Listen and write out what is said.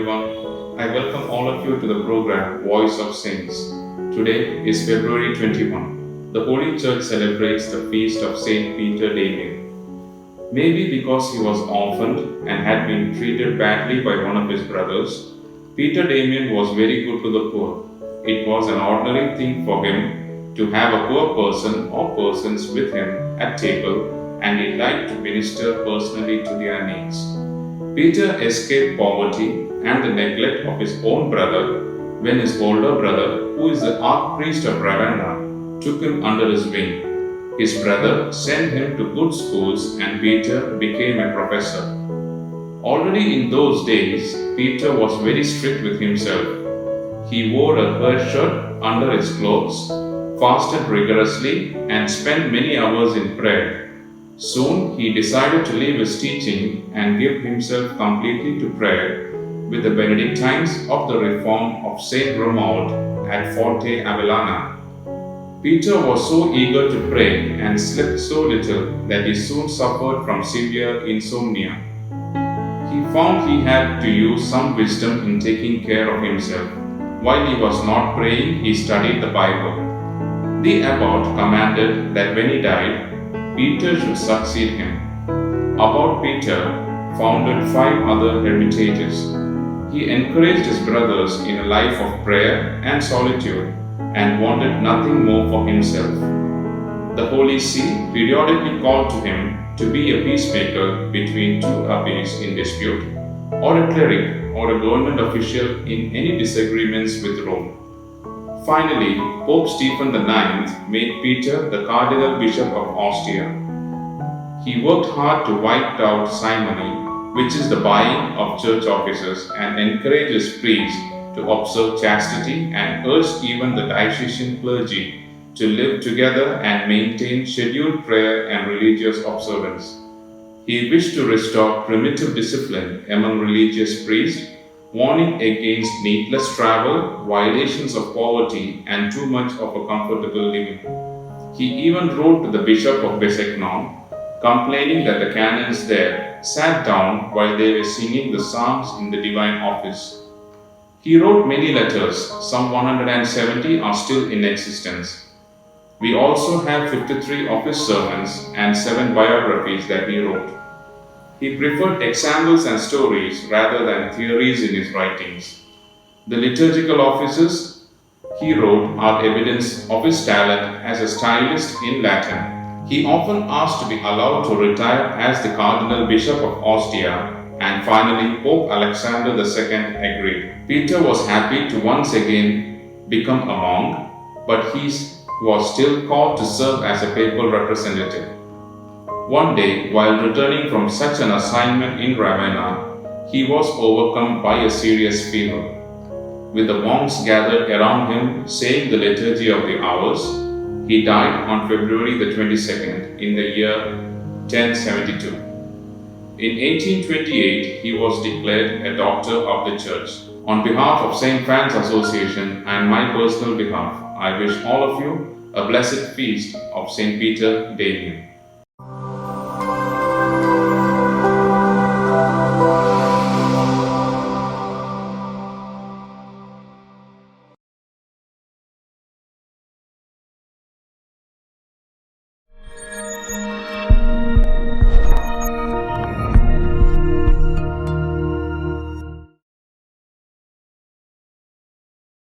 everyone. I welcome all of you to the program Voice of Saints. Today is February 21. The Holy Church celebrates the feast of Saint Peter Damian. Maybe because he was orphaned and had been treated badly by one of his brothers, Peter Damian was very good to the poor. It was an ordinary thing for him to have a poor person or persons with him at table, and he liked to minister personally to their needs. Peter escaped poverty and the neglect of his own brother when his older brother, who is the archpriest of Ravenna, took him under his wing. His brother sent him to good schools and Peter became a professor. Already in those days, Peter was very strict with himself. He wore a hair shirt under his clothes, fasted rigorously, and spent many hours in prayer. Soon he decided to leave his teaching and give himself completely to prayer with the Benedictines of the Reform of Saint Romuald at Forte Avellana. Peter was so eager to pray and slept so little that he soon suffered from severe insomnia. He found he had to use some wisdom in taking care of himself. While he was not praying, he studied the Bible. The abbot commanded that when he died, Peter should succeed him. About Peter founded 5 other hermitages. He encouraged his brothers in a life of prayer and solitude and wanted nothing more for himself. The Holy See periodically called to him to be a peacemaker between 2 abbeys in dispute, or a cleric or a government official in any disagreements with Rome. Finally, Pope Stephen IX made Peter the Cardinal Bishop of Ostia. He worked hard to wipe out simony, which is the buying of church offices, and encouraged his priests to observe chastity and urged even the diocesan clergy to live together and maintain scheduled prayer and religious observance. He wished to restore primitive discipline among religious priests, warning against needless travel, violations of poverty, and too much of a comfortable living. He even wrote to the Bishop of Besaignon, complaining that the canons there sat down while they were singing the psalms in the divine office. He wrote many letters, some 170 are still in existence. We also have 53 of his sermons and 7 biographies that he wrote. He preferred examples and stories rather than theories in his writings. The liturgical offices he wrote are evidence of his talent as a stylist in Latin. He often asked to be allowed to retire as the Cardinal Bishop of Ostia, and finally Pope Alexander II agreed. Peter was happy to once again become a monk, but he was still called to serve as a papal representative. One day, while returning from such an assignment in Ravenna, he was overcome by a serious fever. With the monks gathered around him saying the Liturgy of the Hours, he died on February the 22nd in the year 1072. In 1828, he was declared a Doctor of the Church. On behalf of St. Fran's Association and my personal behalf, I wish all of you a blessed feast of St. Peter Damian.